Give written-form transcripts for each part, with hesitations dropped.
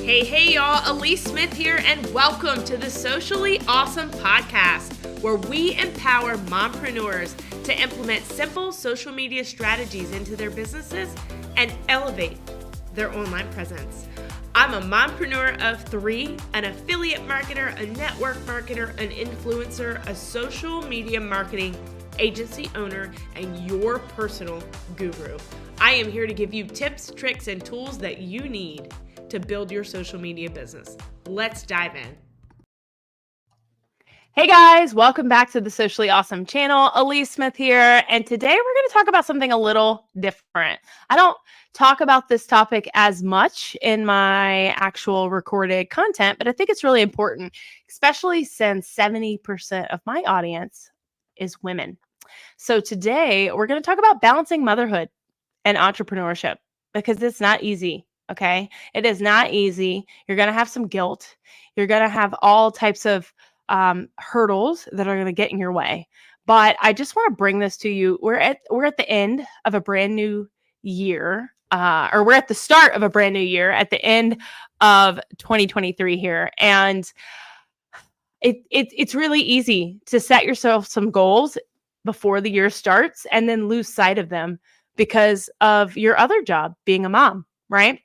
Hey, y'all, Alyece Smith here, and welcome to the Socially Ausome podcast, where we empower mompreneurs to implement simple social media strategies into their businesses and elevate their online presence. I'm a mompreneur of 3, an affiliate marketer, a network marketer, an influencer, a social media marketing agency owner, and your personal guru. I am here to give you tips, tricks, and tools that you need to build your social media business. Let's dive in. Hey guys, welcome back to the Socially Ausome channel. Alyece Smith here, and today we're going to talk about something a little different. I don't talk about this topic as much in my actual recorded content, but I think it's really important, especially since 70% of my audience is women. So today we're going to talk about balancing motherhood and entrepreneurship, because it's not easy. Okay. It is not easy. You're going to have some guilt. You're going to have all types of hurdles that are going to get in your way. But I just want to bring this to you. We're at the end of a brand new year, or we're at the start of a brand new year, at the end of 2023 here. And it's really easy to set yourself some goals before the year starts and then lose sight of them because of your other job, being a mom, right?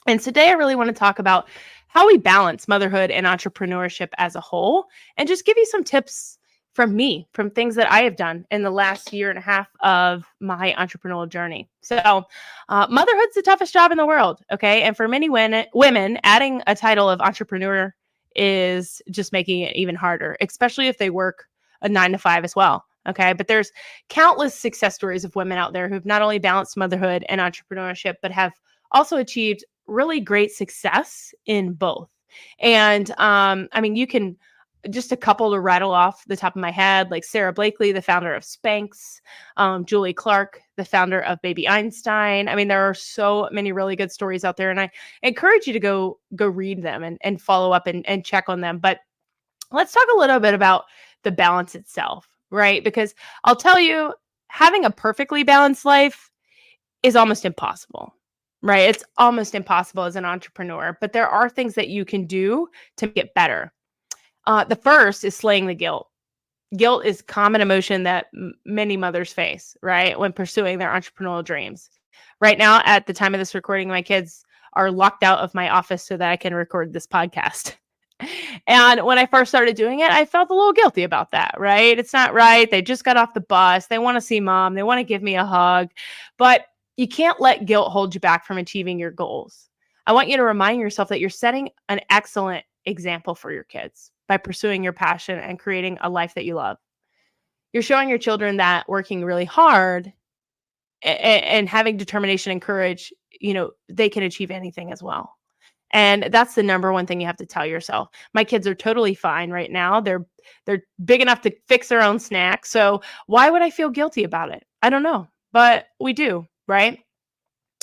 And today I really want to talk about how we balance motherhood and entrepreneurship as a whole, and just give you some tips from me, from things that I have done in the last year and a half of my entrepreneurial journey. So motherhood's the toughest job in the world, okay? And for many women, adding a title of entrepreneur is just making it even harder, especially if they work a 9-to-5 as well. Okay. But there's countless success stories of women out there who've not only balanced motherhood and entrepreneurship, but have also achieved really great success in both. And I mean, you can just a couple to rattle off the top of my head, like Sarah Blakely, the founder of Spanx, Julie Clark, the founder of Baby Einstein. I mean, there are so many really good stories out there, and I encourage you to go read them and follow up and check on them. But let's talk a little bit about the balance itself, right? Because I'll tell you, having a perfectly balanced life is almost impossible. Right? It's almost impossible as an entrepreneur, but there are things that you can do to get better. The first is slaying the guilt. Guilt is a common emotion that many mothers face, right, when pursuing their entrepreneurial dreams. Right now, at the time of this recording, my kids are locked out of my office so that I can record this podcast. And when I first started doing it, I felt a little guilty about that, right? It's not right. They just got off the bus. They want to see mom. They want to give me a hug. But you can't let guilt hold you back from achieving your goals. I want you to remind yourself that you're setting an excellent example for your kids by pursuing your passion and creating a life that you love. You're showing your children that working really hard and having determination and courage, they can achieve anything as well. And that's the number one thing you have to tell yourself. My kids are totally fine right now. They're big enough to fix their own snacks. So why would I feel guilty about it? I don't know, but we do. Right?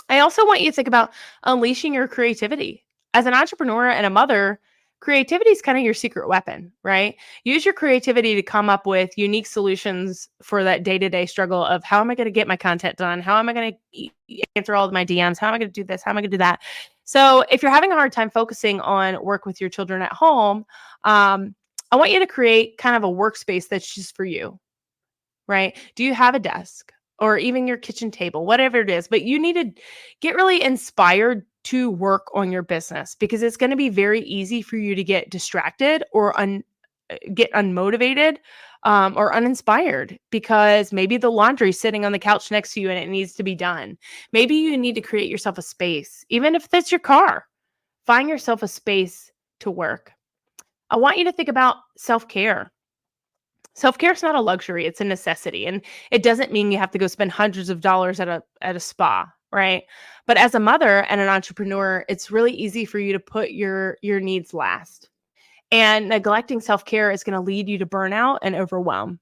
I also want you to think about unleashing your creativity. As an entrepreneur and a mother, creativity is kind of your secret weapon, right? Use your creativity to come up with unique solutions for that day-to-day struggle of how am I going to get my content done? How am I going to answer all of my DMs? How am I going to do this? How am I going to do that? So if you're having a hard time focusing on work with your children at home, I want you to create kind of a workspace that's just for you, right? Do you have a desk? Or even your kitchen table, whatever it is, but you need to get really inspired to work on your business, because it's going to be very easy for you to get distracted or get unmotivated or uninspired, because maybe the laundry's sitting on the couch next to you and it needs to be done. Maybe you need to create yourself a space, even if that's your car. Find yourself a space to work. I want you to think about self-care. Self-care is not a luxury, it's a necessity. And it doesn't mean you have to go spend hundreds of dollars at a spa, right? But as a mother and an entrepreneur, it's really easy for you to put your needs last. And neglecting self-care is going to lead you to burnout and overwhelm.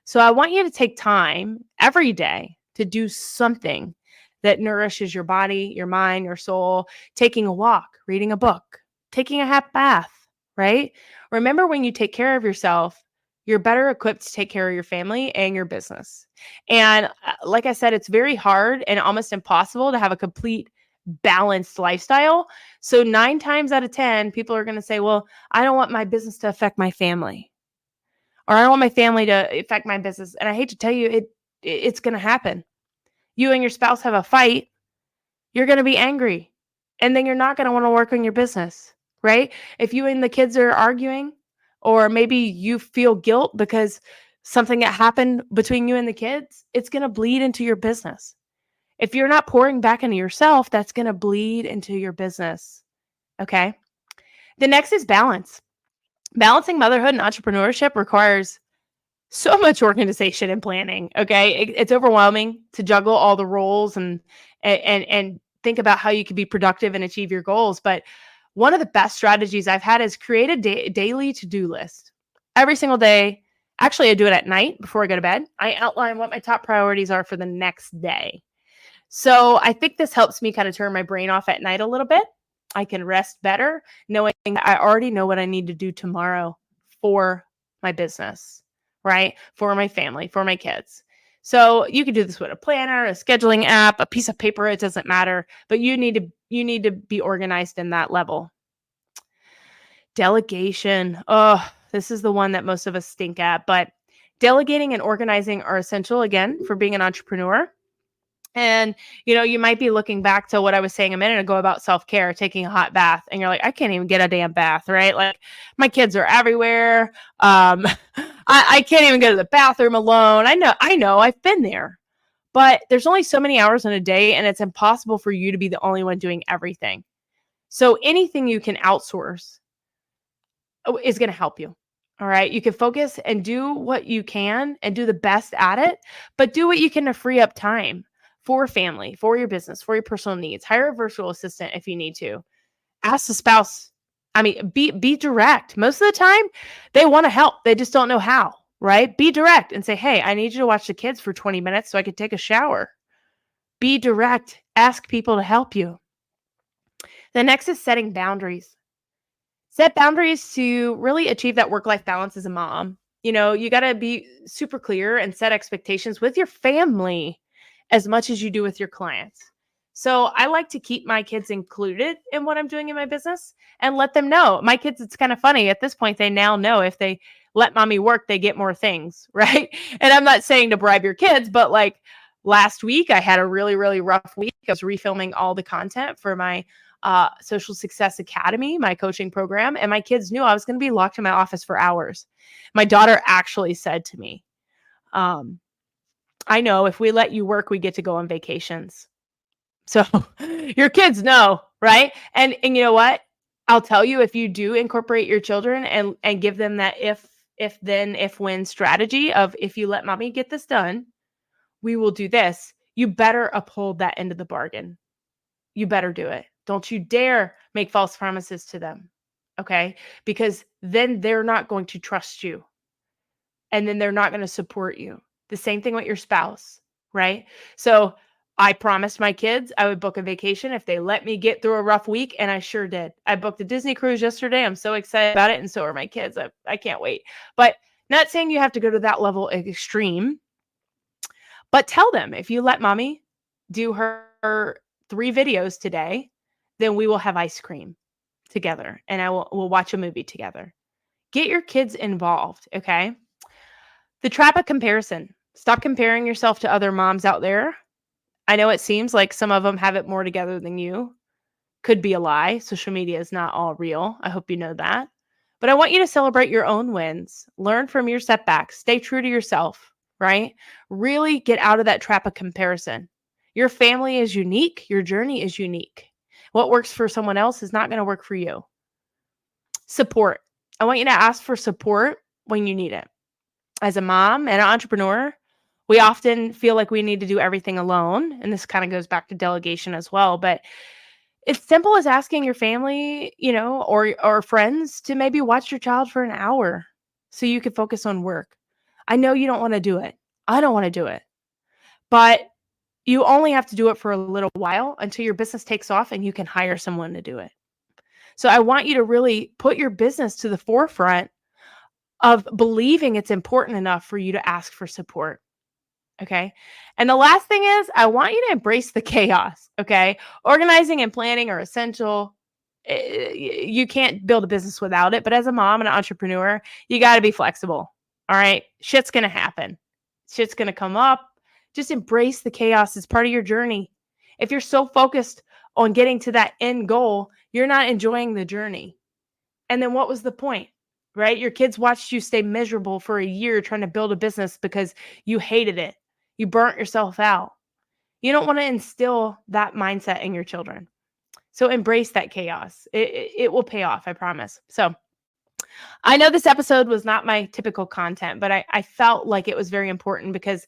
So I want you to take time every day to do something that nourishes your body, your mind, your soul, taking a walk, reading a book, taking a hot bath, right? Remember, when you take care of yourself, you're better equipped to take care of your family and your business. And like I said, it's very hard and almost impossible to have a complete balanced lifestyle. So 9 times out of 10, people are going to say, well, I don't want my business to affect my family, or I don't want my family to affect my business. And I hate to tell you, it's going to happen. You and your spouse have a fight, you're going to be angry, and then you're not going to want to work on your business, right? If you and the kids are arguing, or maybe you feel guilt because something that happened between you and the kids, it's going to bleed into your business. If you're not pouring back into yourself, that's going to bleed into your business. Okay. The next is balance. Balancing motherhood and entrepreneurship requires so much organization and planning. Okay. It's overwhelming to juggle all the roles and think about how you can be productive and achieve your goals. But one of the best strategies I've had is create a daily to-do list. Every single day. Actually, I do it at night before I go to bed. I outline what my top priorities are for the next day. So I think this helps me kind of turn my brain off at night a little bit. I can rest better knowing that I already know what I need to do tomorrow for my business, right? For my family, for my kids. So you can do this with a planner, a scheduling app, a piece of paper, it doesn't matter, but you need to be organized in that level. Delegation. Oh, this is the one that most of us stink at, but delegating and organizing are essential, again, for being an entrepreneur. And, you might be looking back to what I was saying a minute ago about self-care, taking a hot bath, and you're like, I can't even get a damn bath, right? Like, my kids are everywhere. I can't even go to the bathroom alone. I know, I've been there. But there's only so many hours in a day, and it's impossible for you to be the only one doing everything. So anything you can outsource is going to help you. All right. You can focus and do what you can and do the best at it, but do what you can to free up time for family, for your business, for your personal needs. Hire a virtual assistant if you need to. Ask the spouse. I mean, be direct. Most of the time, they want to help. They just don't know how, right? Be direct and say, hey, I need you to watch the kids for 20 minutes so I could take a shower. Be direct. Ask people to help you. The next is setting boundaries. Set boundaries to really achieve that work-life balance as a mom. You got to be super clear and set expectations with your family as much as you do with your clients. So I like to keep my kids included in what I'm doing in my business and let them know. My kids, it's kind of funny. At this point, they now know if they let mommy work, they get more things, right? And I'm not saying to bribe your kids, but like last week, I had a really, really rough week. I was refilming all the content for my Social Success Academy, my coaching program. And my kids knew I was going to be locked in my office for hours. My daughter actually said to me, I know if we let you work, we get to go on vacations. So your kids know, right? And you know what? I'll tell you, if you do incorporate your children and give them that if then, if when strategy of, if you let mommy get this done, we will do this. You better uphold that end of the bargain. You better do it. Don't you dare make false promises to them. Okay? Because then they're not going to trust you. And then they're not going to support you. The same thing with your spouse, right? So I promised my kids I would book a vacation if they let me get through a rough week, and I sure did. I booked a Disney cruise yesterday. I'm so excited about it, and so are my kids. I can't wait. But not saying you have to go to that level extreme, but tell them, if you let mommy do her 3 videos today, then we will have ice cream together, and we'll watch a movie together. Get your kids involved, okay? The trap of comparison. Stop comparing yourself to other moms out there. I know it seems like some of them have it more together than you. Could be a lie. Social media is not all real. I hope you know that. But I want you to celebrate your own wins. Learn from your setbacks. Stay true to yourself, right? Really get out of that trap of comparison. Your family is unique. Your journey is unique. What works for someone else is not going to work for you. Support. I want you to ask for support when you need it. As a mom and an entrepreneur, we often feel like we need to do everything alone. And this kind of goes back to delegation as well. But it's simple as asking your family, or friends to maybe watch your child for an hour so you can focus on work. I know you don't want to do it. I don't want to do it. But you only have to do it for a little while until your business takes off and you can hire someone to do it. So I want you to really put your business to the forefront of believing it's important enough for you to ask for support. Okay. And the last thing is, I want you to embrace the chaos. Okay. Organizing and planning are essential. You can't build a business without it. But as a mom and an entrepreneur, you got to be flexible. All right. Shit's going to happen. Shit's going to come up. Just embrace the chaos. It's part of your journey. If you're so focused on getting to that end goal, you're not enjoying the journey. And then what was the point? Right? Your kids watched you stay miserable for a year trying to build a business because you hated it. You burnt yourself out. You don't want to instill that mindset in your children. So embrace that chaos. It will pay off, I promise. So I know this episode was not my typical content, but I felt like it was very important because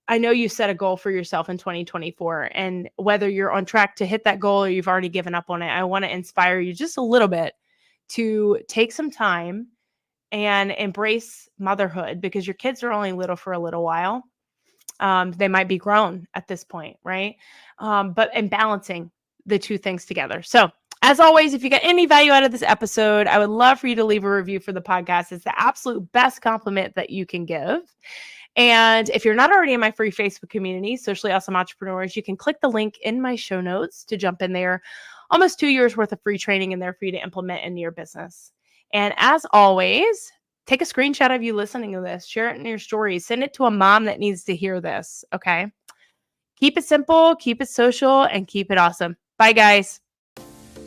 I know you set a goal for yourself in 2024. And whether you're on track to hit that goal or you've already given up on it, I want to inspire you just a little bit to take some time and embrace motherhood, because your kids are only little for a little while. They might be grown at this point, right? But in balancing the two things together. So as always, if you got any value out of this episode, I would love for you to leave a review for the podcast. It's the absolute best compliment that you can give. And if you're not already in my free Facebook community, Socially Awesome Entrepreneurs, you can click the link in my show notes to jump in there. Almost 2 years worth of free training in there for you to implement into your business. And as always, take a screenshot of you listening to this, share it in your stories, send it to a mom that needs to hear this. Okay. Keep it simple, keep it social, and keep it awesome. Bye, guys.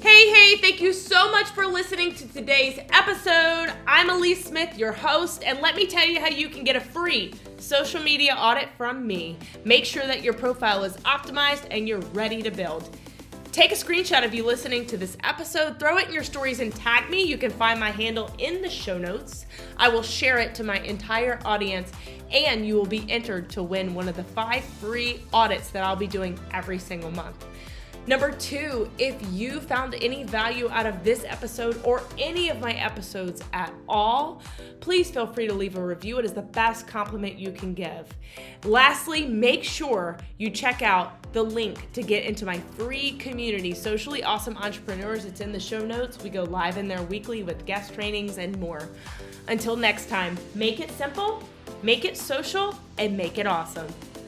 Hey, thank you so much for listening to today's episode. I'm Alyece Smith, your host, and let me tell you how you can get a free social media audit from me. Make sure that your profile is optimized and you're ready to build. Take a screenshot of you listening to this episode, throw it in your stories and tag me. You can find my handle in the show notes. I will share it to my entire audience, and you will be entered to win one of the 5 free audits that I'll be doing every single month. Number 2, if you found any value out of this episode or any of my episodes at all, please feel free to leave a review. It is the best compliment you can give. Lastly, make sure you check out the link to get into my free community, Socially Awesome Entrepreneurs. It's in the show notes. We go live in there weekly with guest trainings and more. Until next time, make it simple, make it social, and make it awesome.